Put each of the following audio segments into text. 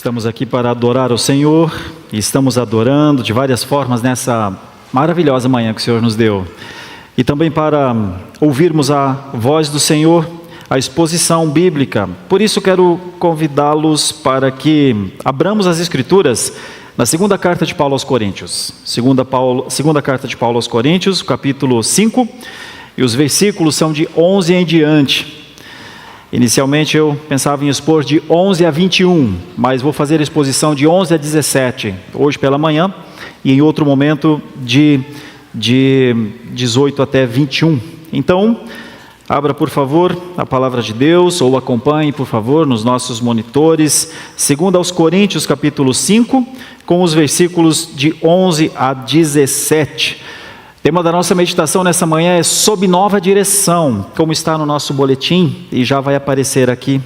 Estamos aqui para adorar o Senhor e estamos adorando de várias formas nessa maravilhosa manhã que o Senhor nos deu. E também para ouvirmos a voz do Senhor, a exposição bíblica. Por isso quero convidá-los para que abramos as Escrituras na segunda carta de Paulo aos Coríntios. Segunda carta de Paulo aos Coríntios, capítulo 5, e os versículos são de 11 em diante. Inicialmente eu pensava em expor de 11 a 21, mas vou fazer a exposição de 11 a 17, hoje pela manhã, e em outro momento de 18 até 21. Então, abra por favor a palavra de Deus, ou acompanhe por favor nos nossos monitores, 2 aos Coríntios capítulo 5, com os versículos de 11 a 17. O tema da nossa meditação nessa manhã é sob nova direção, como está no nosso boletim e já vai aparecer aqui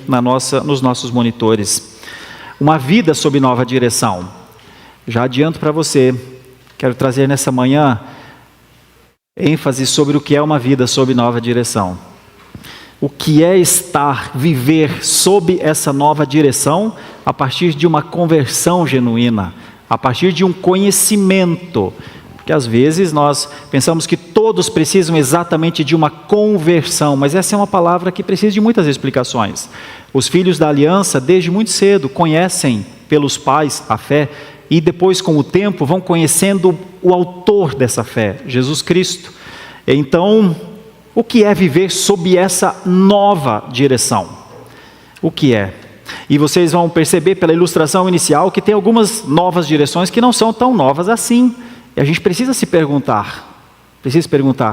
nos nossos monitores. Uma vida sob nova direção. Já adianto para você, quero trazer nessa manhã ênfase sobre o que é uma vida sob nova direção. O que é viver sob essa nova direção a partir de uma conversão genuína, a partir de um conhecimento. Porque às vezes nós pensamos que todos precisam exatamente de uma conversão, mas essa é uma palavra que precisa de muitas explicações. Os filhos da aliança, desde muito cedo, conhecem pelos pais a fé e depois, com o tempo, vão conhecendo o autor dessa fé, Jesus Cristo. Então, o que é viver sob essa nova direção? O que é? E vocês vão perceber pela ilustração inicial que tem algumas novas direções que não são tão novas assim. E a gente precisa se perguntar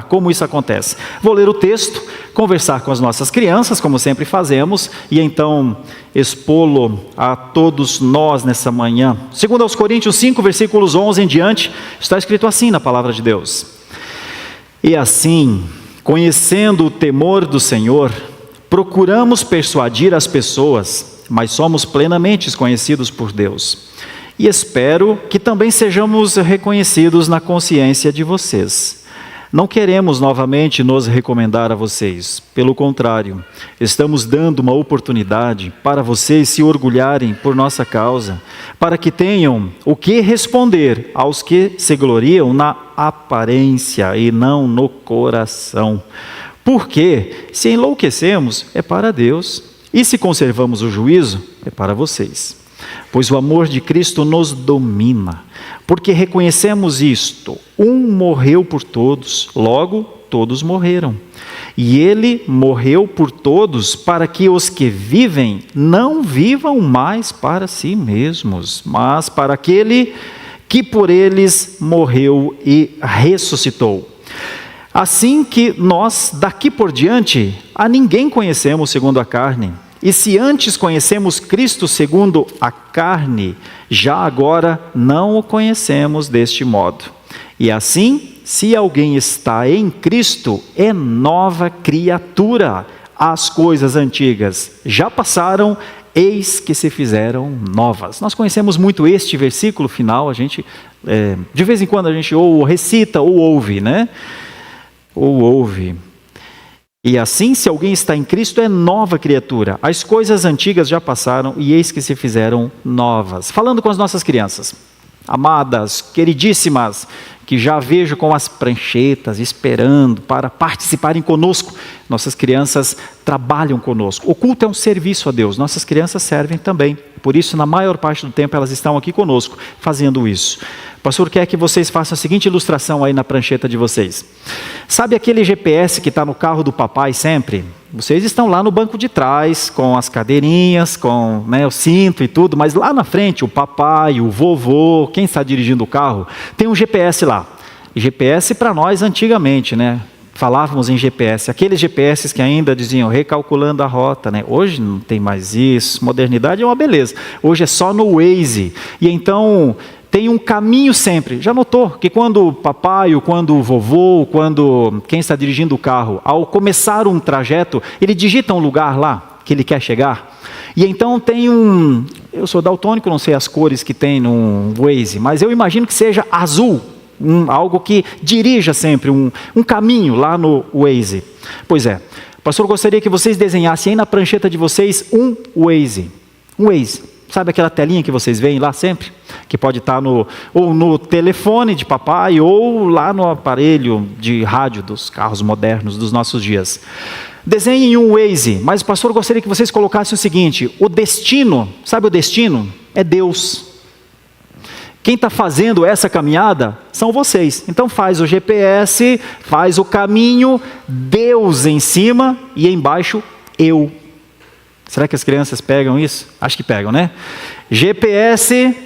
como isso acontece. Vou ler o texto, conversar com as nossas crianças, como sempre fazemos, e então expô-lo a todos nós nessa manhã. 2 aos Coríntios 5, versículos 11 em diante, está escrito assim na palavra de Deus. E assim, conhecendo o temor do Senhor, procuramos persuadir as pessoas, mas somos plenamente conhecidos por Deus. E espero que também sejamos reconhecidos na consciência de vocês. Não queremos novamente nos recomendar a vocês. Pelo contrário, estamos dando uma oportunidade para vocês se orgulharem por nossa causa, para que tenham o que responder aos que se gloriam na aparência e não no coração. Porque se enlouquecemos, é para Deus, e se conservamos o juízo, é para vocês. Pois o amor de Cristo nos domina, porque reconhecemos isto: um morreu por todos, logo todos morreram. E ele morreu por todos para que os que vivem não vivam mais para si mesmos, mas para aquele que por eles morreu e ressuscitou. Assim que nós, daqui por diante, a ninguém conhecemos segundo a carne. E se antes conhecemos Cristo segundo a carne, já agora não o conhecemos deste modo. E assim, se alguém está em Cristo, é nova criatura. As coisas antigas já passaram, eis que se fizeram novas. Nós conhecemos muito este versículo final, a gente, de vez em quando a gente ou recita ou ouve, né? Ou ouve. E assim, se alguém está em Cristo, é nova criatura. As coisas antigas já passaram e eis que se fizeram novas. Falando com as nossas crianças, amadas, queridíssimas, que já vejo com as pranchetas, esperando para participarem conosco. Nossas crianças trabalham conosco. O culto é um serviço a Deus, nossas crianças servem também. Por isso, na maior parte do tempo, elas estão aqui conosco, fazendo isso. O pastor quer que vocês façam a seguinte ilustração aí na prancheta de vocês. Sabe aquele GPS que está no carro do papai sempre? Vocês estão lá no banco de trás, com as cadeirinhas, com o cinto e tudo, mas lá na frente, o papai, o vovô, quem está dirigindo o carro, tem um GPS lá. GPS para nós antigamente, né? Falávamos em GPS, aqueles GPS que ainda diziam recalculando a rota, né? Hoje não tem mais isso, modernidade é uma beleza. Hoje é só no Waze. E então tem um caminho sempre. Já notou que quando o papai, ou quando o vovô, quando quem está dirigindo o carro, ao começar um trajeto, ele digita um lugar lá que ele quer chegar. E então tem eu sou daltônico, não sei as cores que tem no Waze, mas eu imagino que seja azul. Algo que dirija sempre um caminho lá no Waze. Pois é, o pastor gostaria que vocês desenhassem aí na prancheta de vocês um Waze. Sabe aquela telinha que vocês veem lá sempre? Que pode estar ou no telefone de papai ou lá no aparelho de rádio dos carros modernos dos nossos dias. Desenhem um Waze, mas o pastor gostaria que vocês colocassem o seguinte: o destino, sabe o destino? É Deus. Quem está fazendo essa caminhada são vocês. Então faz o GPS, faz o caminho, Deus em cima e embaixo eu. Será que as crianças pegam isso? Acho que pegam, né? GPS,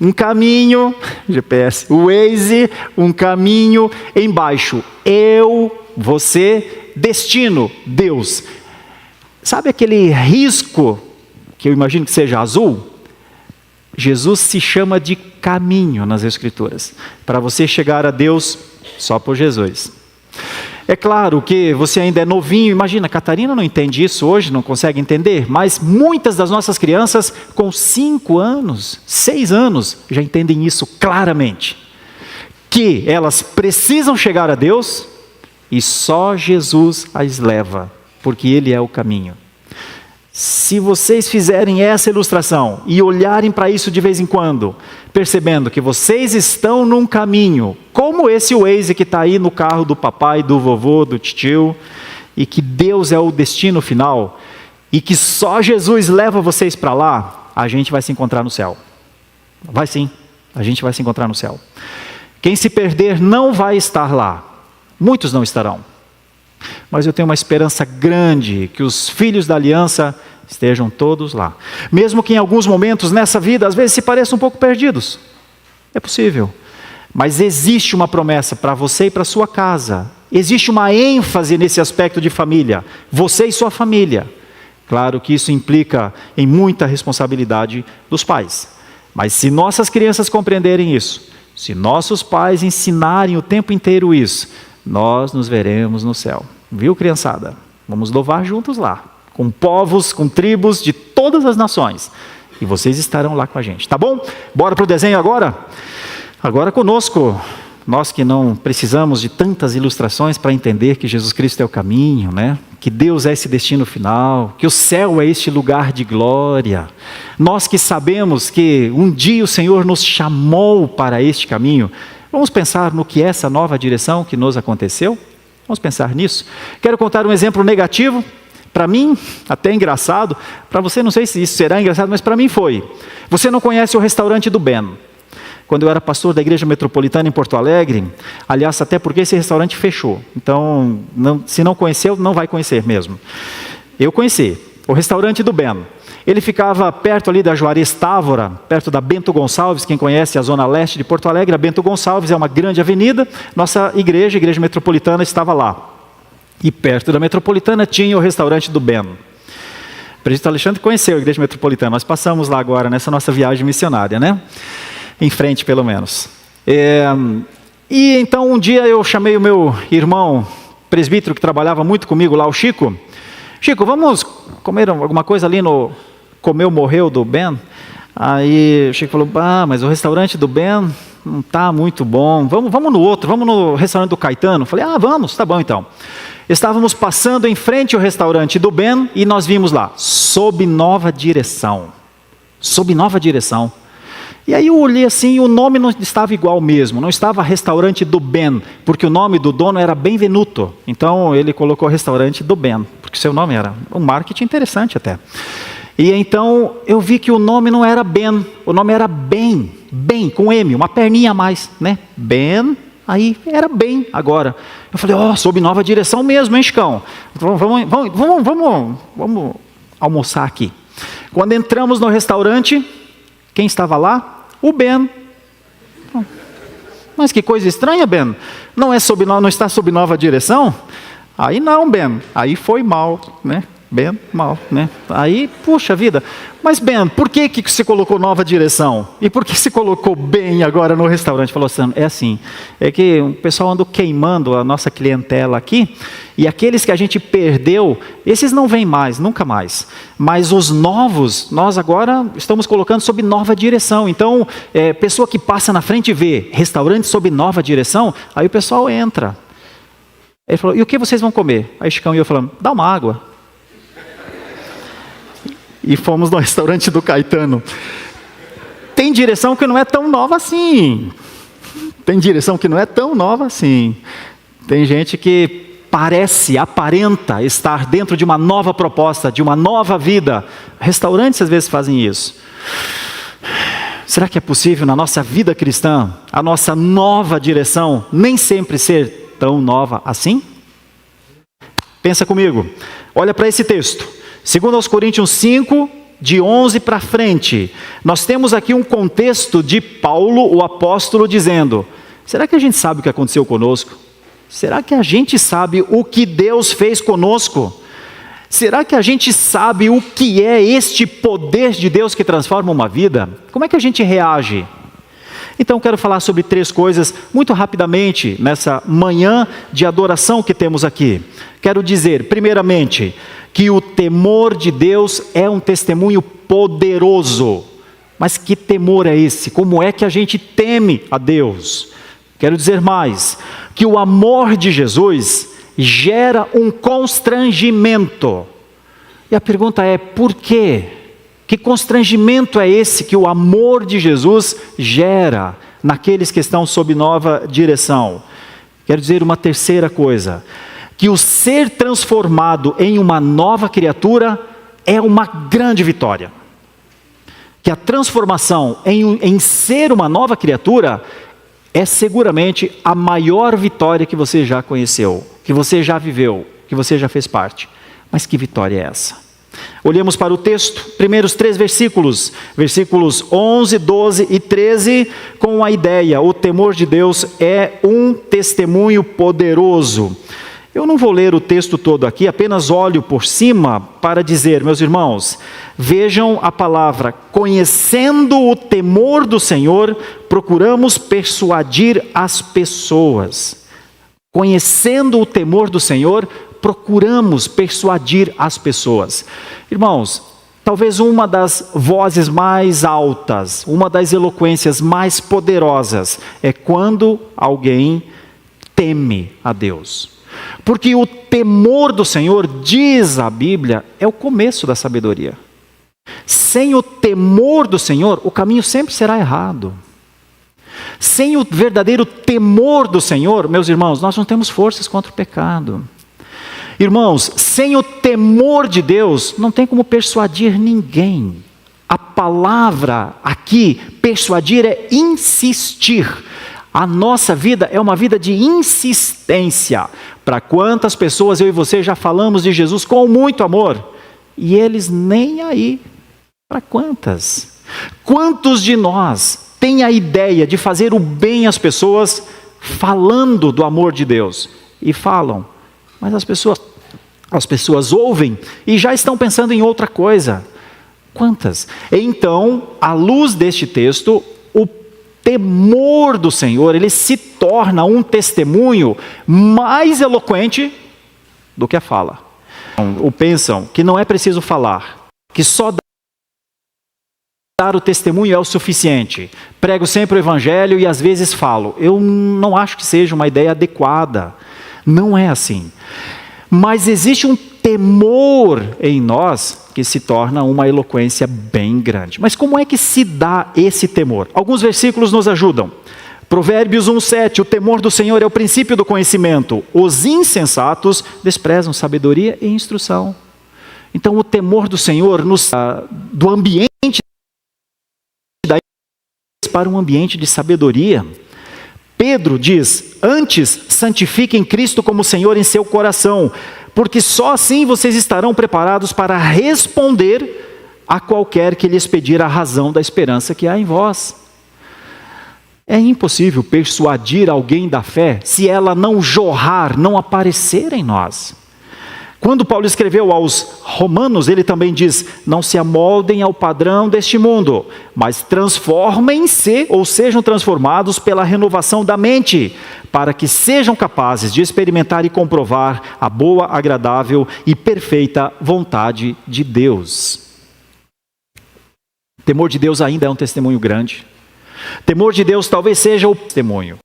um caminho, GPS, Waze, um caminho, embaixo eu, você, destino, Deus. Sabe aquele risco, que eu imagino que seja azul? Jesus se chama de caminho nas Escrituras. Para você chegar a Deus, só por Jesus. É claro que você ainda é novinho, imagina, Catarina não entende isso hoje, não consegue entender, mas muitas das nossas crianças com 5 anos, 6 anos, já entendem isso claramente. Que elas precisam chegar a Deus e só Jesus as leva, porque Ele é o caminho. Se vocês fizerem essa ilustração e olharem para isso de vez em quando, percebendo que vocês estão num caminho, como esse Waze que está aí no carro do papai, do vovô, do tio, e que Deus é o destino final, e que só Jesus leva vocês para lá, a gente vai se encontrar no céu. Vai sim, a gente vai se encontrar no céu. Quem se perder não vai estar lá, muitos não estarão. Mas eu tenho uma esperança grande que os filhos da aliança estejam todos lá. Mesmo que em alguns momentos nessa vida, às vezes se pareçam um pouco perdidos. É possível. Mas existe uma promessa para você e para sua casa. Existe uma ênfase nesse aspecto de família. Você e sua família. Claro que isso implica em muita responsabilidade dos pais. Mas se nossas crianças compreenderem isso, se nossos pais ensinarem o tempo inteiro isso, nós nos veremos no céu. Viu, criançada? Vamos louvar juntos lá. Com povos, com tribos de todas as nações. E vocês estarão lá com a gente, tá bom? Bora para o desenho agora? Agora conosco. Nós que não precisamos de tantas ilustrações para entender que Jesus Cristo é o caminho, né? Que Deus é esse destino final, que o céu é este lugar de glória. Nós que sabemos que um dia o Senhor nos chamou para este caminho. Vamos pensar no que é essa nova direção que nos aconteceu? Vamos pensar nisso? Quero contar um exemplo negativo, para mim até engraçado, para você não sei se isso será engraçado, mas para mim foi. Você não conhece o restaurante do Ben? Quando eu era pastor da Igreja Metropolitana em Porto Alegre, aliás, até porque esse restaurante fechou. Então, se não conheceu, não vai conhecer mesmo. Eu conheci o restaurante do Ben. Ele ficava perto ali da Juarez Távora, perto da Bento Gonçalves. Quem conhece a zona leste de Porto Alegre, a Bento Gonçalves é uma grande avenida. Nossa igreja, a Igreja Metropolitana, estava lá. E perto da Metropolitana tinha o restaurante do Ben. O presbítero Alexandre conheceu a Igreja Metropolitana. Nós passamos lá agora, nessa nossa viagem missionária, né? Em frente, pelo menos. E então, um dia eu chamei o meu irmão presbítero, que trabalhava muito comigo lá, o Chico. Chico, vamos comer alguma coisa ali no Comeu Morreu do Ben? Aí o Chico falou, mas o restaurante do Ben não está muito bom. Vamos no outro, vamos no restaurante do Caetano. Falei, vamos, tá bom então. Estávamos passando em frente ao restaurante do Ben e nós vimos lá, sob nova direção. Sob nova direção. E aí eu olhei assim, e o nome não estava igual mesmo, não estava restaurante do Ben, porque o nome do dono era Benvenuto. Então ele colocou restaurante do Ben, porque seu nome era um marketing interessante até. E então eu vi que o nome não era Ben, o nome era Ben, com M, uma perninha a mais, né? Ben, aí era bem agora. Eu falei, sob nova direção mesmo, hein, Chicão? Vamos almoçar aqui. Quando entramos no restaurante, quem estava lá? O Ben. Mas que coisa estranha, Ben. Não está sob nova direção? Aí não, Ben. Aí foi mal, né? Ben, mal, né? Aí, puxa vida. Mas Ben, por que você colocou nova direção? E por que você colocou Ben agora no restaurante? Falou assim, é que o pessoal andou queimando a nossa clientela aqui, e aqueles que a gente perdeu, esses não vêm mais, nunca mais. Mas os novos, nós agora estamos colocando sob nova direção. Então, pessoa que passa na frente e vê restaurante sob nova direção, aí o pessoal entra. Ele falou, e o que vocês vão comer? Aí Chicão e eu falamos, dá uma água. e fomos no restaurante do Caetano. Tem direção que não é tão nova assim. Tem direção que não é tão nova assim. Tem gente que aparenta estar dentro de uma nova proposta, de uma nova vida. Restaurantes às vezes fazem isso. Será que é possível na nossa vida cristã, a nossa nova direção, nem sempre ser tão nova assim? Pensa comigo, olha para esse texto, 2 Coríntios 5, de 11 para frente. Nós temos aqui um contexto de Paulo, o apóstolo, dizendo: será que a gente sabe o que aconteceu conosco? Será que a gente sabe o que Deus fez conosco? Será que a gente sabe o que é este poder de Deus que transforma uma vida? Como é que a gente reage? Então quero falar sobre 3 coisas muito rapidamente nessa manhã de adoração que temos aqui. Quero dizer, primeiramente, que o temor de Deus é um testemunho poderoso. Mas que temor é esse? Como é que a gente teme a Deus? Quero dizer mais, que o amor de Jesus gera um constrangimento. E a pergunta é, por quê? Que constrangimento é esse que o amor de Jesus gera naqueles que estão sob nova direção? Quero dizer uma terceira coisa, que o ser transformado em uma nova criatura é uma grande vitória. Que a transformação em ser uma nova criatura é seguramente a maior vitória que você já conheceu, que você já viveu, que você já fez parte. Mas que vitória é essa? Olhemos para o texto, primeiros 3 versículos, versículos 11, 12 e 13, com a ideia: o temor de Deus é um testemunho poderoso. Eu não vou ler o texto todo aqui, apenas olho por cima para dizer, meus irmãos, vejam a palavra: conhecendo o temor do Senhor, procuramos persuadir as pessoas. Conhecendo o temor do Senhor, procuramos persuadir as pessoas. Irmãos, talvez uma das vozes mais altas, uma das eloquências mais poderosas, é quando alguém teme a Deus. Porque o temor do Senhor, diz a Bíblia, é o começo da sabedoria. Sem o temor do Senhor, o caminho sempre será errado. Sem o verdadeiro temor do Senhor, meus irmãos, nós não temos forças contra o pecado. Irmãos, sem o temor de Deus, não tem como persuadir ninguém. A palavra aqui, persuadir, é insistir. A nossa vida é uma vida de insistência. Para quantas pessoas eu e você já falamos de Jesus com muito amor, e eles nem aí. Para quantas? Quantos de nós têm a ideia de fazer o bem às pessoas falando do amor de Deus? E falam, mas as pessoas ouvem e já estão pensando em outra coisa. Quantas? Então, à luz deste texto, o temor do Senhor, ele se torna um testemunho mais eloquente do que a fala. Ou pensam que não é preciso falar, que só dar o testemunho é o suficiente. Prego sempre o evangelho e às vezes falo. Eu não acho que seja uma ideia adequada. Não é assim. Mas existe um temor em nós que se torna uma eloquência bem grande. Mas como é que se dá esse temor? Alguns versículos nos ajudam. Provérbios 1:7, o temor do Senhor é o princípio do conhecimento. Os insensatos desprezam sabedoria e instrução. Então o temor do Senhor do ambiente para um ambiente de sabedoria. Pedro diz: antes santifiquem Cristo como Senhor em seu coração, porque só assim vocês estarão preparados para responder a qualquer que lhes pedir a razão da esperança que há em vós. É impossível persuadir alguém da fé se ela não jorrar, não aparecer em nós. Quando Paulo escreveu aos Romanos, ele também diz: não se amoldem ao padrão deste mundo, mas transformem-se ou sejam transformados pela renovação da mente, para que sejam capazes de experimentar e comprovar a boa, agradável e perfeita vontade de Deus. Temor de Deus ainda é um testemunho grande. Temor de Deus talvez seja o testemunho.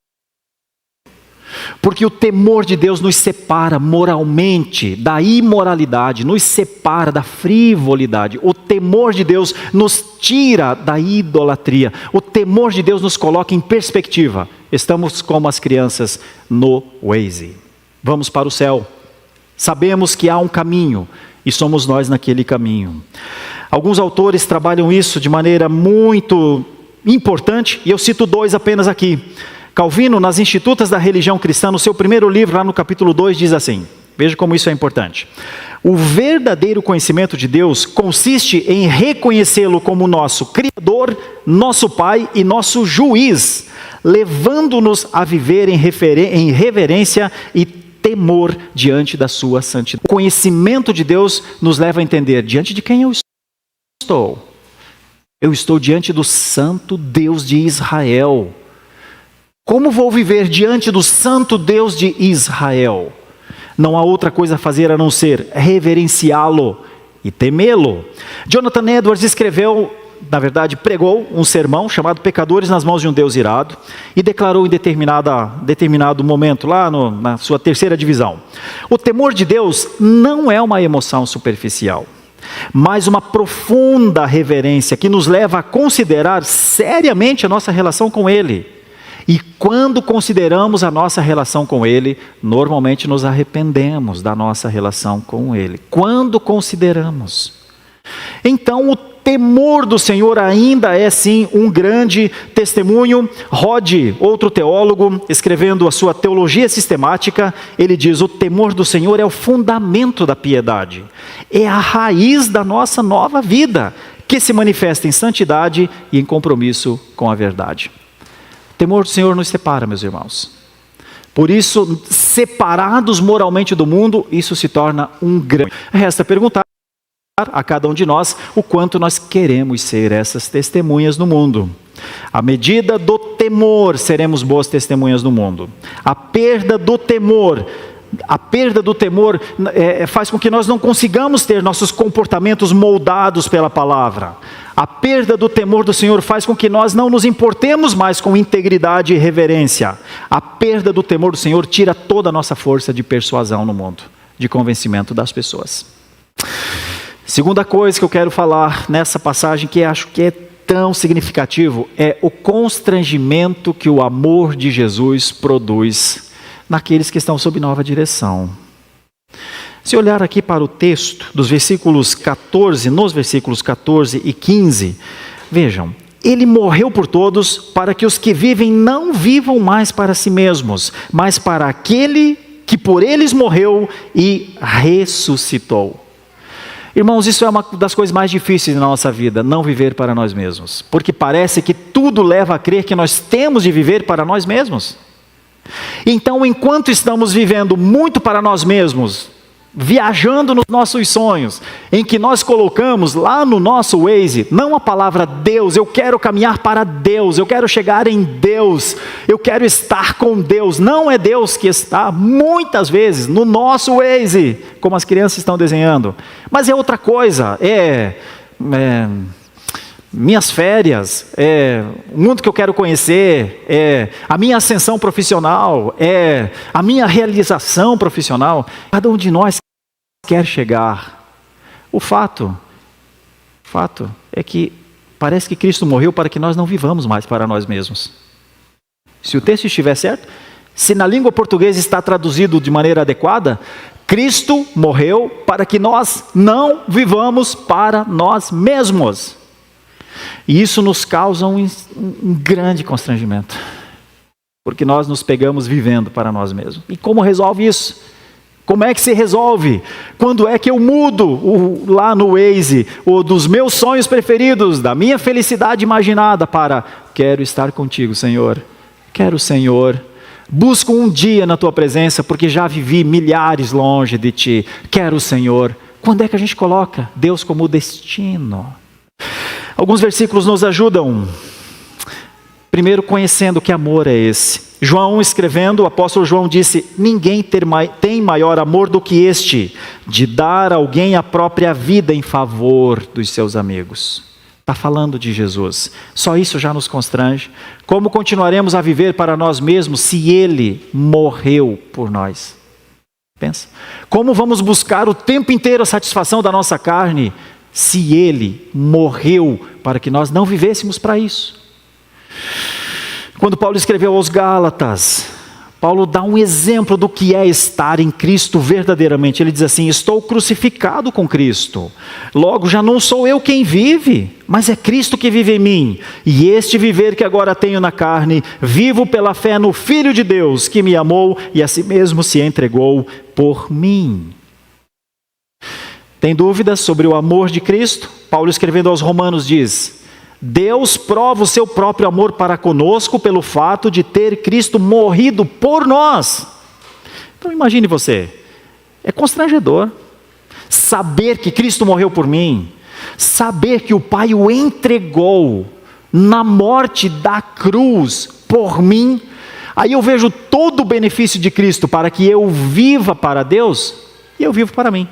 Porque o temor de Deus nos separa moralmente da imoralidade, nos separa da frivolidade. O temor de Deus nos tira da idolatria. O temor de Deus nos coloca em perspectiva. Estamos como as crianças no Waze. Vamos para o céu. Sabemos que há um caminho e somos nós naquele caminho. Alguns autores trabalham isso de maneira muito importante e eu cito 2 apenas aqui. Calvino, nas Institutas da Religião Cristã, no seu primeiro livro, lá no capítulo 2, diz assim, veja como isso é importante. O verdadeiro conhecimento de Deus consiste em reconhecê-lo como nosso Criador, nosso Pai e nosso Juiz, levando-nos a viver em reverência e temor diante da sua santidade. O conhecimento de Deus nos leva a entender diante de quem eu estou. Eu estou diante do Santo Deus de Israel. Como vou viver diante do Santo Deus de Israel? Não há outra coisa a fazer a não ser reverenciá-lo e temê-lo. Jonathan Edwards escreveu, na verdade pregou um sermão chamado Pecadores nas Mãos de um Deus Irado e declarou em determinado momento, lá na sua 3ª divisão: o temor de Deus não é uma emoção superficial, mas uma profunda reverência que nos leva a considerar seriamente a nossa relação com Ele. E quando consideramos a nossa relação com Ele, normalmente nos arrependemos da nossa relação com Ele. Quando consideramos. Então o temor do Senhor ainda é sim um grande testemunho. Rod, outro teólogo, escrevendo a sua Teologia Sistemática, ele diz: o temor do Senhor é o fundamento da piedade. É a raiz da nossa nova vida, que se manifesta em santidade e em compromisso com a verdade. O temor do Senhor nos separa, meus irmãos. Por isso, separados moralmente do mundo, isso se torna um grande. Resta perguntar a cada um de nós o quanto nós queremos ser essas testemunhas no mundo. À medida do temor, seremos boas testemunhas no mundo. A perda do temor faz com que nós não consigamos ter nossos comportamentos moldados pela palavra. A perda do temor do Senhor faz com que nós não nos importemos mais com integridade e reverência. A perda do temor do Senhor tira toda a nossa força de persuasão no mundo, de convencimento das pessoas. Segunda coisa que eu quero falar nessa passagem, que acho que é tão significativo, é o constrangimento que o amor de Jesus produz naqueles que estão sob nova direção. Se olhar aqui para o texto dos versículos 14, nos versículos 14 e 15, vejam, ele morreu por todos para que os que vivem não vivam mais para si mesmos, mas para aquele que por eles morreu e ressuscitou. Irmãos, isso é uma das coisas mais difíceis na nossa vida, não viver para nós mesmos, porque parece que tudo leva a crer que nós temos de viver para nós mesmos. Então, enquanto estamos vivendo muito para nós mesmos, viajando nos nossos sonhos, em que nós colocamos lá no nosso Waze, não a palavra Deus, eu quero caminhar para Deus, eu quero chegar em Deus, eu quero estar com Deus. Não é Deus que está muitas vezes no nosso Waze, como as crianças estão desenhando, mas é outra coisa, minhas férias, o mundo que eu quero conhecer, a minha ascensão profissional, a minha realização profissional. Cada um de nós quer chegar. O fato é que parece que Cristo morreu para que nós não vivamos mais para nós mesmos. Se o texto estiver certo, se na língua portuguesa está traduzido de maneira adequada, Cristo morreu para que nós não vivamos para nós mesmos. E isso nos causa um grande constrangimento, porque nós nos pegamos vivendo para nós mesmos. E como resolve isso? Como é que se resolve? Quando é que eu mudo lá no Waze, dos meus sonhos preferidos, da minha felicidade imaginada para quero estar contigo, Senhor, quero, Senhor, busco um dia na tua presença, porque já vivi milhares longe de ti, quero, Senhor. Quando é que a gente coloca Deus como destino? Alguns versículos nos ajudam. Primeiro, conhecendo que amor é esse. João escrevendo, o apóstolo João disse: ninguém tem maior amor do que este, de dar a alguém a própria vida em favor dos seus amigos. Está falando de Jesus. Só isso já nos constrange. Como continuaremos a viver para nós mesmos se Ele morreu por nós? Pensa. Como vamos buscar o tempo inteiro a satisfação da nossa carne se Ele morreu para que nós não vivêssemos para isso? Quando Paulo escreveu aos Gálatas, Paulo dá um exemplo do que é estar em Cristo verdadeiramente. Ele diz assim: estou crucificado com Cristo. Logo, já não sou eu quem vive, mas é Cristo que vive em mim. E este viver que agora tenho na carne, vivo pela fé no Filho de Deus, que me amou e a si mesmo se entregou por mim. Tem dúvidas sobre o amor de Cristo? Paulo, escrevendo aos Romanos, diz: Deus prova o seu próprio amor para conosco pelo fato de ter Cristo morrido por nós. Então imagine você, é constrangedor saber que Cristo morreu por mim, saber que o Pai o entregou na morte da cruz por mim. Aí eu vejo todo o benefício de Cristo para que eu viva para Deus e eu vivo para mim.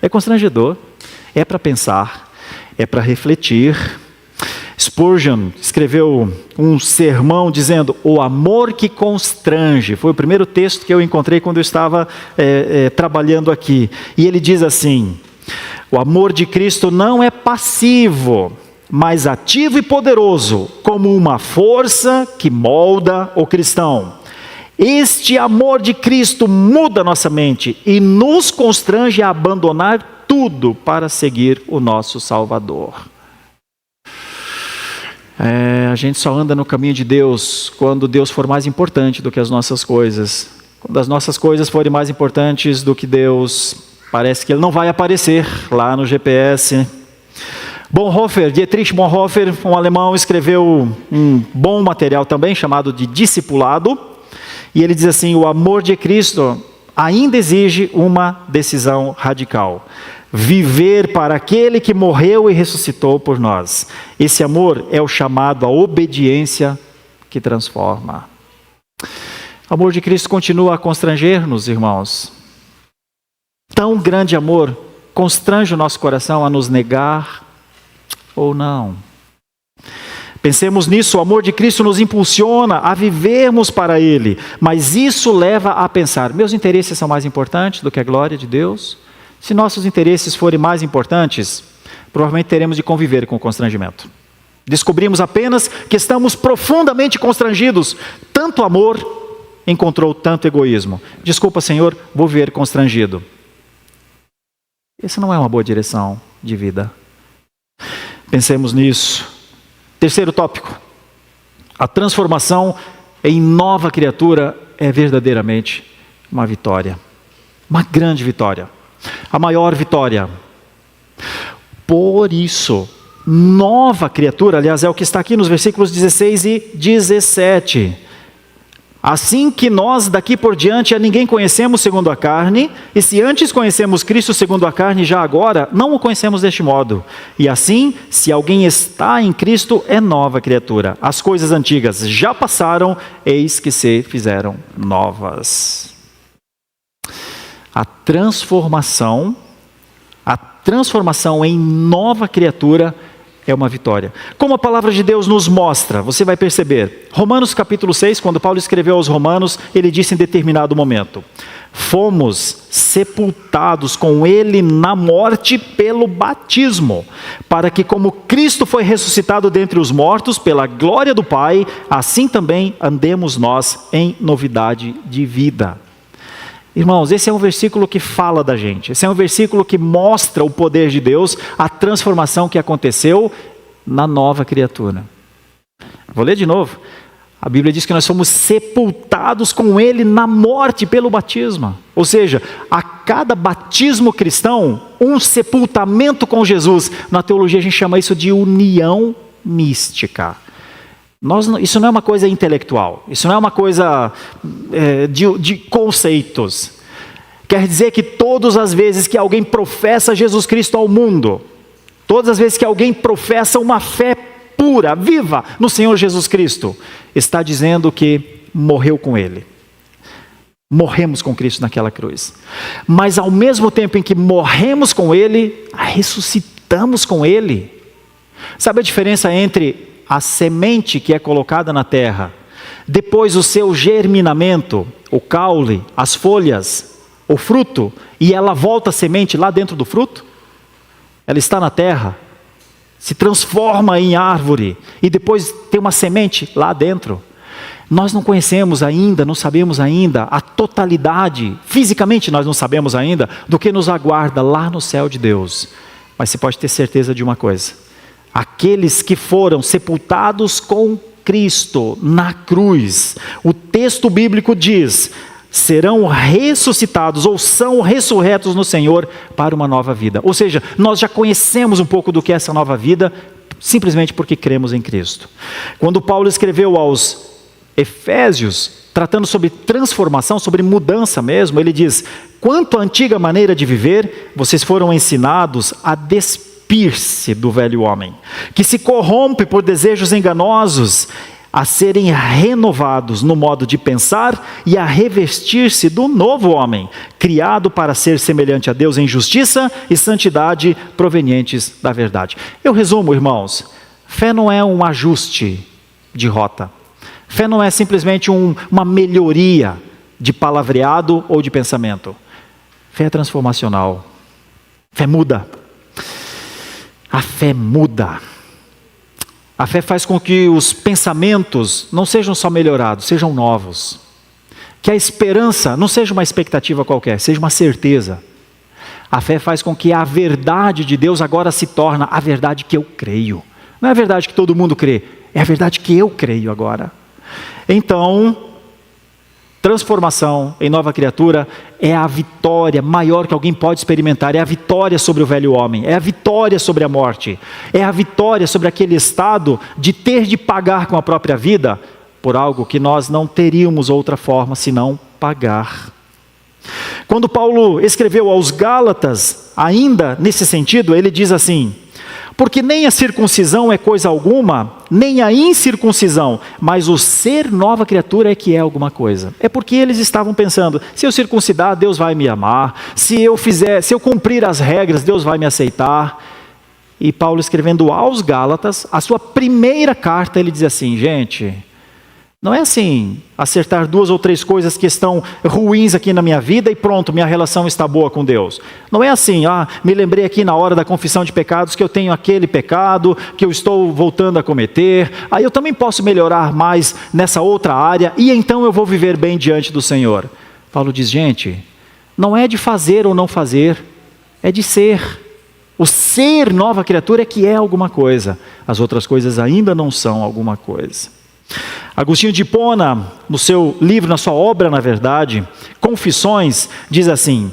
É constrangedor, é para pensar, é para refletir. Spurgeon escreveu um sermão dizendo: o amor que constrange. Foi o primeiro texto que eu encontrei quando eu estava trabalhando aqui. E ele diz assim: o amor de Cristo não é passivo, mas ativo e poderoso, como uma força que molda o cristão. Este amor de Cristo muda nossa mente e nos constrange a abandonar tudo para seguir o nosso Salvador. A gente só anda no caminho de Deus quando Deus for mais importante do que as nossas coisas. Quando as nossas coisas forem mais importantes do que Deus, parece que Ele não vai aparecer lá no GPS. Dietrich Bonhoeffer, um alemão, escreveu um bom material também, chamado de Discipulado. E ele diz assim: o amor de Cristo ainda exige uma decisão radical. Viver para aquele que morreu e ressuscitou por nós. Esse amor é o chamado à obediência que transforma. O amor de Cristo continua a constranger-nos, irmãos. Tão grande amor constrange o nosso coração a nos negar ou não. Pensemos nisso, o amor de Cristo nos impulsiona a vivermos para Ele. Mas isso leva a pensar: meus interesses são mais importantes do que a glória de Deus? Se nossos interesses forem mais importantes, provavelmente teremos de conviver com o constrangimento. Descobrimos apenas que estamos profundamente constrangidos. Tanto amor encontrou tanto egoísmo. Desculpa, Senhor, vou viver constrangido. Essa não é uma boa direção de vida. Pensemos nisso. Terceiro tópico: a transformação em nova criatura é verdadeiramente uma vitória. Uma grande vitória. A maior vitória. Por isso, nova criatura, aliás, é o que está aqui nos versículos 16 e 17. Assim que nós daqui por diante a ninguém conhecemos segundo a carne, e se antes conhecemos Cristo segundo a carne, já agora não o conhecemos deste modo. E assim, se alguém está em Cristo, é nova criatura. As coisas antigas já passaram, eis que se fizeram novas. A transformação em nova criatura é uma vitória. Como a palavra de Deus nos mostra, você vai perceber. Romanos capítulo 6, quando Paulo escreveu aos Romanos, ele disse em determinado momento: fomos sepultados com Ele na morte pelo batismo, para que como Cristo foi ressuscitado dentre os mortos pela glória do Pai, assim também andemos nós em novidade de vida. Irmãos, esse é um versículo que fala da gente. Esse é um versículo que mostra o poder de Deus, a transformação que aconteceu na nova criatura. Vou ler de novo. A Bíblia diz que nós somos sepultados com Ele na morte pelo batismo. Ou seja, a cada batismo cristão, um sepultamento com Jesus. Na teologia a gente chama isso de união mística. Isso não é uma coisa intelectual, isso não é uma coisa de conceitos. Quer dizer que todas as vezes que alguém professa Jesus Cristo ao mundo, todas as vezes que alguém professa uma fé pura, viva no Senhor Jesus Cristo, está dizendo que morreu com Ele. Morremos com Cristo naquela cruz. Mas ao mesmo tempo em que morremos com Ele, ressuscitamos estamos com Ele. Sabe a diferença entre a semente que é colocada na terra, depois o seu germinamento, o caule, as folhas, o fruto, e ela volta a semente lá dentro do fruto? Ela está na terra, se transforma em árvore, e depois tem uma semente lá dentro. Nós não conhecemos ainda, não sabemos ainda a totalidade, fisicamente nós não sabemos ainda, do que nos aguarda lá no céu de Deus. Mas você pode ter certeza de uma coisa: aqueles que foram sepultados com Cristo na cruz, o texto bíblico diz, serão ressuscitados ou são ressurretos no Senhor para uma nova vida. Ou seja, nós já conhecemos um pouco do que é essa nova vida, simplesmente porque cremos em Cristo. Quando Paulo escreveu aos Efésios, tratando sobre transformação, sobre mudança mesmo, ele diz: quanto à antiga maneira de viver, vocês foram ensinados a despir-se do velho homem, que se corrompe por desejos enganosos, a serem renovados no modo de pensar e a revestir-se do novo homem, criado para ser semelhante a Deus em justiça e santidade provenientes da verdade. Eu resumo, irmãos, fé não é um ajuste de rota. Fé não é simplesmente uma melhoria de palavreado ou de pensamento. Fé é transformacional. Fé muda. A fé muda. A fé faz com que os pensamentos não sejam só melhorados, sejam novos. Que a esperança não seja uma expectativa qualquer, seja uma certeza. A fé faz com que a verdade de Deus agora se torne a verdade que eu creio. Não é a verdade que todo mundo crê, é a verdade que eu creio agora. Então, transformação em nova criatura é a vitória maior que alguém pode experimentar, é a vitória sobre o velho homem, é a vitória sobre a morte, é a vitória sobre aquele estado de ter de pagar com a própria vida por algo que nós não teríamos outra forma senão pagar. Quando Paulo escreveu aos Gálatas, ainda nesse sentido, ele diz assim: porque nem a circuncisão é coisa alguma, nem a incircuncisão, mas o ser nova criatura é que é alguma coisa. É porque eles estavam pensando: se eu circuncidar, Deus vai me amar, se eu cumprir as regras, Deus vai me aceitar. E Paulo, escrevendo aos Gálatas, a sua primeira carta, ele diz assim: gente, não é assim, acertar 2 ou 3 coisas que estão ruins aqui na minha vida e pronto, minha relação está boa com Deus. Não é assim, me lembrei aqui na hora da confissão de pecados que eu tenho aquele pecado que eu estou voltando a cometer, aí eu também posso melhorar mais nessa outra área e então eu vou viver bem diante do Senhor. Paulo diz: gente, não é de fazer ou não fazer, é de ser. O ser nova criatura é que é alguma coisa, as outras coisas ainda não são alguma coisa. Agostinho de Hipona, no seu livro, na sua obra, na verdade, Confissões, diz assim: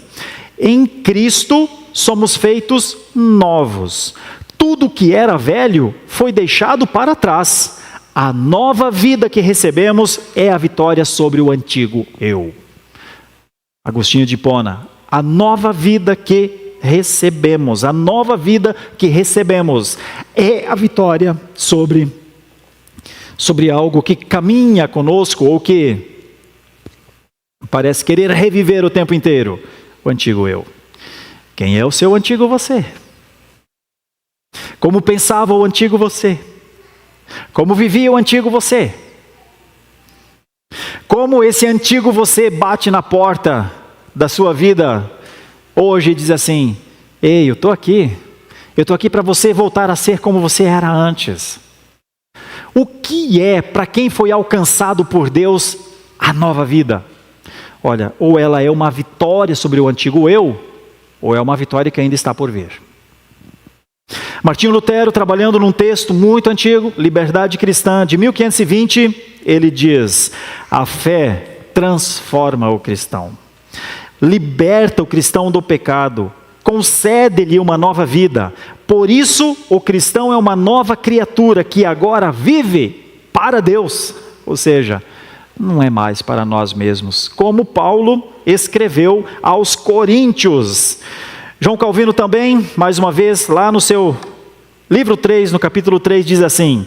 em Cristo somos feitos novos. Tudo que era velho foi deixado para trás. A nova vida que recebemos é a vitória sobre o antigo eu. Agostinho de Hipona: a nova vida que recebemos, a nova vida que recebemos é a vitória sobre algo que caminha conosco ou que parece querer reviver o tempo inteiro, o antigo eu. Quem é o seu antigo você? Como pensava o antigo você? Como vivia o antigo você? Como esse antigo você bate na porta da sua vida hoje e diz assim: ei, eu estou aqui para você voltar a ser como você era antes. O que é, para quem foi alcançado por Deus, a nova vida? Olha, ou ela é uma vitória sobre o antigo eu, ou é uma vitória que ainda está por vir. Martinho Lutero, trabalhando num texto muito antigo, Liberdade Cristã, de 1520, ele diz: a fé transforma o cristão, liberta o cristão do pecado, concede-lhe uma nova vida. Por isso, o cristão é uma nova criatura que agora vive para Deus. Ou seja, não é mais para nós mesmos. Como Paulo escreveu aos Coríntios. João Calvino também, mais uma vez, lá no seu livro 3, no capítulo 3, diz assim: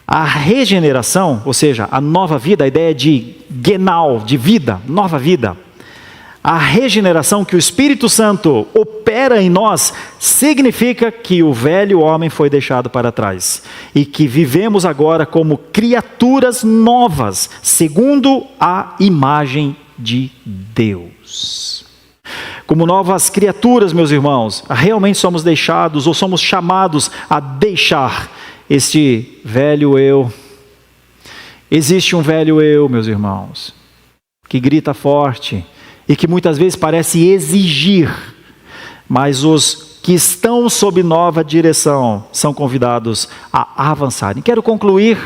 a regeneração, ou seja, a nova vida, a ideia de genal, de vida, nova vida. A regeneração que o Espírito Santo opera em nós significa que o velho homem foi deixado para trás e que vivemos agora como criaturas novas, segundo a imagem de Deus. Como novas criaturas, meus irmãos, realmente somos deixados ou somos chamados a deixar este velho eu. Existe um velho eu, meus irmãos, que grita forte e que muitas vezes parece exigir, mas os que estão sob nova direção são convidados a avançarem. Quero concluir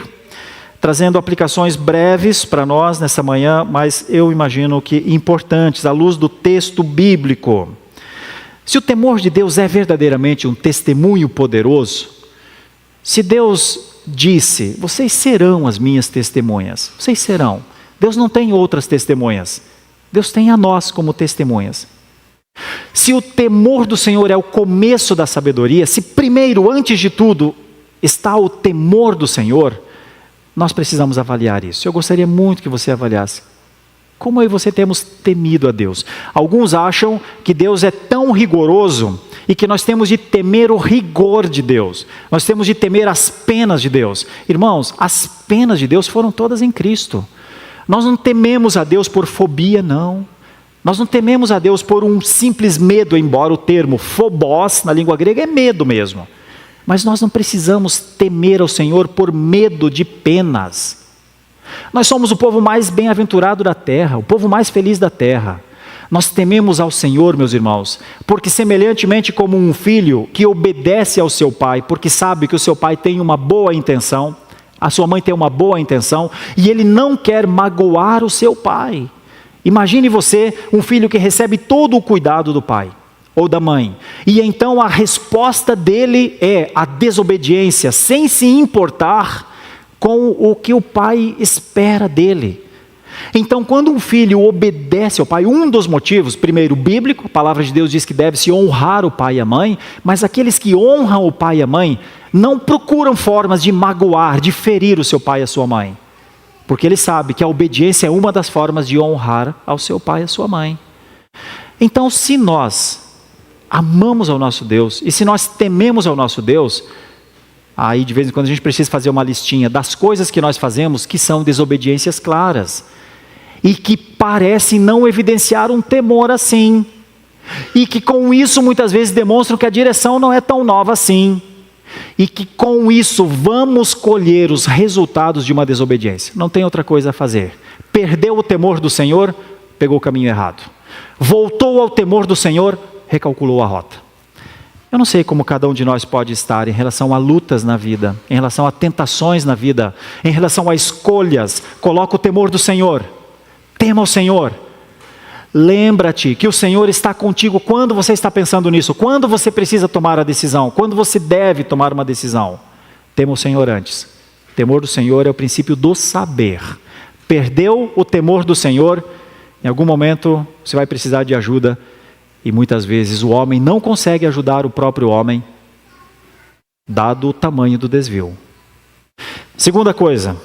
trazendo aplicações breves para nós nessa manhã, mas eu imagino que importantes, à luz do texto bíblico. Se o temor de Deus é verdadeiramente um testemunho poderoso, se Deus disse, vocês serão as minhas testemunhas, vocês serão. Deus não tem outras testemunhas, Deus tem a nós como testemunhas. Se o temor do Senhor é o começo da sabedoria, se primeiro, antes de tudo, está o temor do Senhor, nós precisamos avaliar isso. Eu gostaria muito que você avaliasse. Como eu e você temos temido a Deus? Alguns acham que Deus é tão rigoroso e que nós temos de temer o rigor de Deus. Nós temos de temer as penas de Deus. Irmãos, as penas de Deus foram todas em Cristo. Nós não tememos a Deus por fobia, não. Nós não tememos a Deus por um simples medo, embora o termo phobos na língua grega é medo mesmo. Mas nós não precisamos temer ao Senhor por medo de penas. Nós somos o povo mais bem-aventurado da terra, o povo mais feliz da terra. Nós tememos ao Senhor, meus irmãos, porque semelhantemente como um filho que obedece ao seu pai, porque sabe que o seu pai tem uma boa intenção, a sua mãe tem uma boa intenção, e ele não quer magoar o seu pai. Imagine você, um filho que recebe todo o cuidado do pai ou da mãe, e então a resposta dele é a desobediência, sem se importar com o que o pai espera dele. Então, quando um filho obedece ao pai, um dos motivos, primeiro bíblico, a palavra de Deus diz que deve-se honrar o pai e a mãe, mas aqueles que honram o pai e a mãe, não procuram formas de magoar, de ferir o seu pai e a sua mãe, porque ele sabe que a obediência é uma das formas de honrar ao seu pai e a sua mãe. Então, se nós amamos ao nosso Deus, e se nós tememos ao nosso Deus, aí de vez em quando a gente precisa fazer uma listinha das coisas que nós fazemos que são desobediências claras, e que parecem não evidenciar um temor assim, e que com isso muitas vezes demonstram que a direção não é tão nova assim, e que com isso vamos colher os resultados de uma desobediência. Não tem outra coisa a fazer. Perdeu o temor do Senhor, pegou o caminho errado. Voltou ao temor do Senhor, recalculou a rota. Eu não sei como cada um de nós pode estar em relação a lutas na vida, em relação a tentações na vida, em relação a escolhas. Coloca o temor do Senhor, tema o Senhor. Lembra-te que o Senhor está contigo quando você está pensando nisso, quando você precisa tomar a decisão, quando você deve tomar uma decisão. Tema o Senhor antes. O temor do Senhor é o princípio do saber. Perdeu o temor do Senhor, em algum momento você vai precisar de ajuda. E muitas vezes o homem não consegue ajudar o próprio homem, dado o tamanho do desvio. Segunda coisa,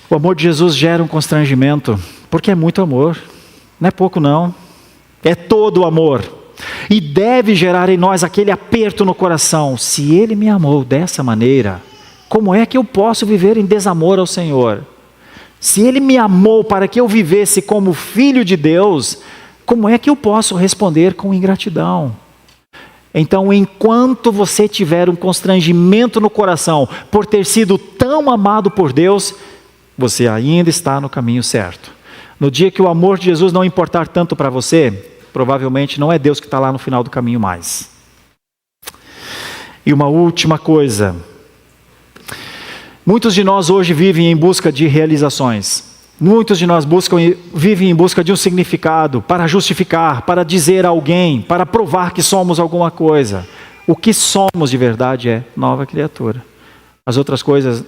o amor de Jesus gera um constrangimento, porque é muito amor, não é pouco não, é todo o amor. E deve gerar em nós aquele aperto no coração, se Ele me amou dessa maneira, como é que eu posso viver em desamor ao Senhor? Se Ele me amou para que eu vivesse como filho de Deus, como é que eu posso responder com ingratidão? Então, enquanto você tiver um constrangimento no coração por ter sido tão amado por Deus, você ainda está no caminho certo. No dia que o amor de Jesus não importar tanto para você, provavelmente não é Deus que está lá no final do caminho mais. E uma última coisa. Muitos de nós hoje vivem em busca de realizações. Muitos de nós vivem em busca de um significado, para justificar, para dizer a alguém, para provar que somos alguma coisa. O que somos de verdade é nova criatura. As outras coisas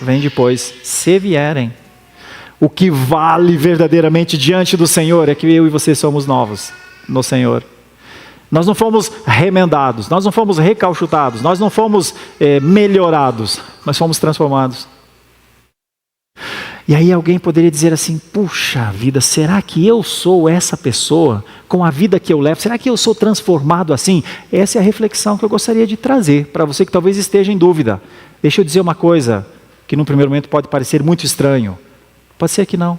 vêm depois, se vierem. O que vale verdadeiramente diante do Senhor é que eu e você somos novos no Senhor. Nós não fomos remendados, nós não fomos recauchutados, nós não fomos melhorados, nós fomos transformados. E aí alguém poderia dizer assim: puxa vida, será que eu sou essa pessoa com a vida que eu levo? Será que eu sou transformado assim? Essa é a reflexão que eu gostaria de trazer para você que talvez esteja em dúvida. Deixa eu dizer uma coisa que num primeiro momento pode parecer muito estranho. Pode ser que não.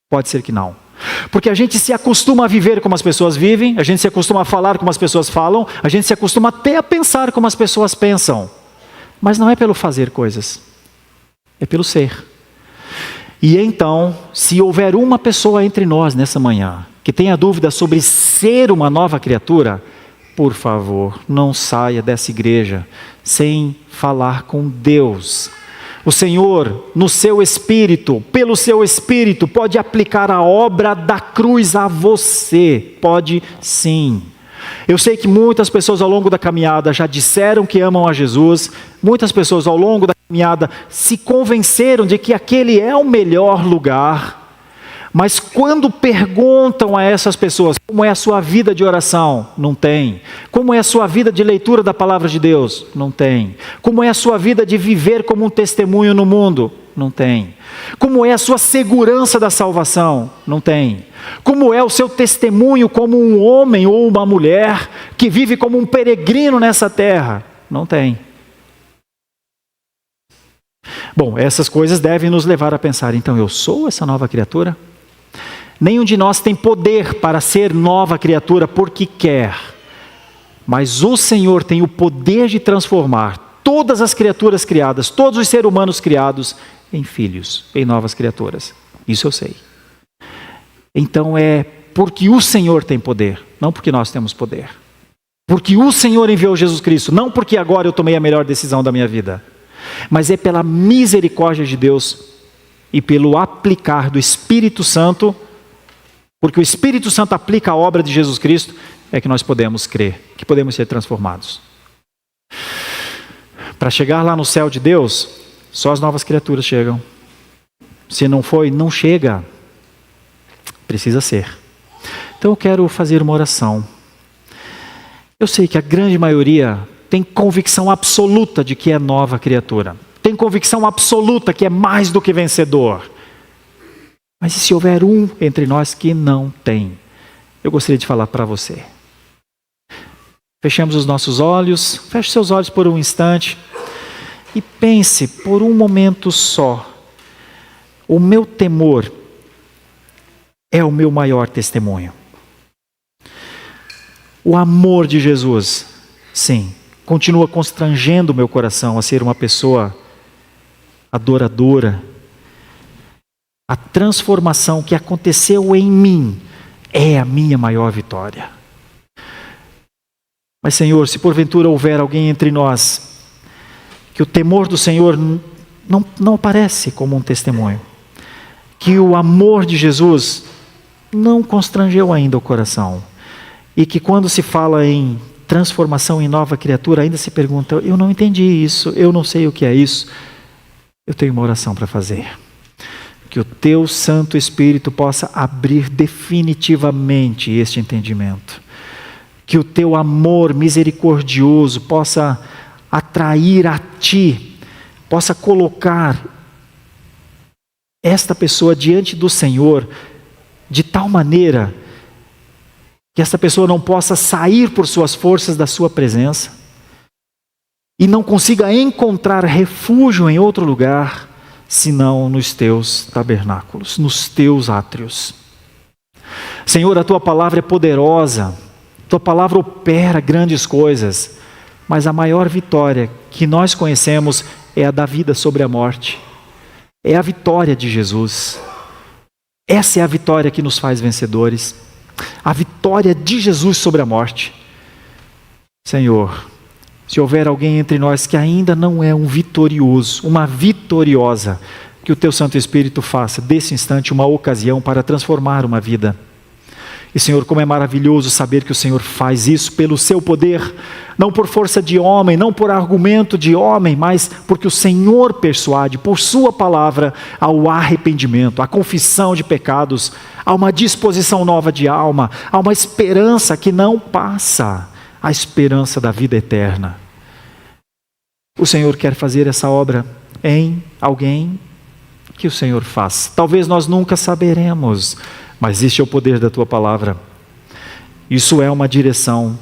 Pode ser que não. Porque a gente se acostuma a viver como as pessoas vivem, a gente se acostuma a falar como as pessoas falam, a gente se acostuma até a pensar como as pessoas pensam. Mas não é pelo fazer coisas. É pelo ser. E então, se houver uma pessoa entre nós nessa manhã que tenha dúvida sobre ser uma nova criatura, por favor, não saia dessa igreja sem falar com Deus. O Senhor, no seu Espírito, pelo seu Espírito, pode aplicar a obra da cruz a você. Pode sim. Eu sei que muitas pessoas ao longo da caminhada já disseram que amam a Jesus, muitas pessoas ao longo da caminhada se convenceram de que aquele é o melhor lugar, mas quando perguntam a essas pessoas como é a sua vida de oração, não tem. Como é a sua vida de leitura da palavra de Deus? Não tem. Como é a sua vida de viver como um testemunho no mundo? Não tem. Como é a sua segurança da salvação? Não tem. Como é o seu testemunho como um homem ou uma mulher que vive como um peregrino nessa terra? Não tem. Bom, essas coisas devem nos levar a pensar, então eu sou essa nova criatura? Nenhum de nós tem poder para ser nova criatura porque quer, mas o Senhor tem o poder de transformar todas as criaturas criadas, todos os seres humanos criados em filhos, em novas criaturas. Isso eu sei. Então é porque o Senhor tem poder, não porque nós temos poder. Porque o Senhor enviou Jesus Cristo, não porque agora eu tomei a melhor decisão da minha vida, mas é pela misericórdia de Deus e pelo aplicar do Espírito Santo, porque o Espírito Santo aplica a obra de Jesus Cristo, é que nós podemos crer, que podemos ser transformados. Para chegar lá no céu de Deus, só as novas criaturas chegam. Se não foi, não chega. Precisa ser. Então eu quero fazer uma oração. Eu sei que a grande maioria tem convicção absoluta de que é nova criatura. Tem convicção absoluta que é mais do que vencedor. Mas e se houver um entre nós que não tem? Eu gostaria de falar para você. Fechemos os nossos olhos, feche seus olhos por um instante e pense por um momento só. O meu temor é o meu maior testemunho. O amor de Jesus, sim, continua constrangendo o meu coração a ser uma pessoa adoradora. A transformação que aconteceu em mim é a minha maior vitória. Mas Senhor, se porventura houver alguém entre nós que o temor do Senhor não aparece como um testemunho, que o amor de Jesus não constrangeu ainda o coração, e que quando se fala em transformação em nova criatura, ainda se pergunta, eu não entendi isso, eu não sei o que é isso, eu tenho uma oração para fazer. Que o Teu Santo Espírito possa abrir definitivamente este entendimento. Que o Teu amor misericordioso possa atrair a Ti, possa colocar esta pessoa diante do Senhor de tal maneira que esta pessoa não possa sair por suas forças da Sua presença e não consiga encontrar refúgio em outro lugar, senão nos Teus tabernáculos, nos Teus átrios. Senhor, a Tua palavra é poderosa, Tua palavra opera grandes coisas, mas a maior vitória que nós conhecemos é a da vida sobre a morte. É a vitória de Jesus. Essa é a vitória que nos faz vencedores. A vitória de Jesus sobre a morte. Senhor, se houver alguém entre nós que ainda não é um vitorioso, uma vitoriosa, que o Teu Santo Espírito faça desse instante uma ocasião para transformar uma vida. E Senhor, como é maravilhoso saber que o Senhor faz isso pelo Seu poder, não por força de homem, não por argumento de homem, mas porque o Senhor persuade por Sua palavra ao arrependimento, à confissão de pecados, a uma disposição nova de alma, a uma esperança que não passa, a esperança da vida eterna. O Senhor quer fazer essa obra em alguém que o Senhor faz. Talvez nós nunca saberemos, mas este é o poder da tua palavra. Isso é uma direção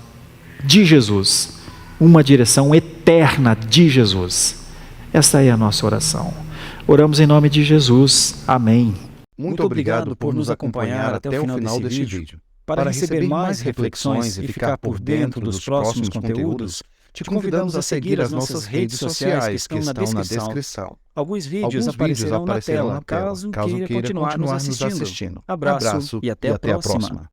de Jesus, uma direção eterna de Jesus. Esta é a nossa oração. Oramos em nome de Jesus. Amém. Muito obrigado por nos acompanhar até o final deste vídeo. Para receber mais reflexões e ficar por dentro dos próximos conteúdos, te convidamos a seguir as nossas redes sociais que estão na descrição. Alguns vídeos aparecerão na tela, caso queira continuar nos assistindo. Abraço e até a próxima.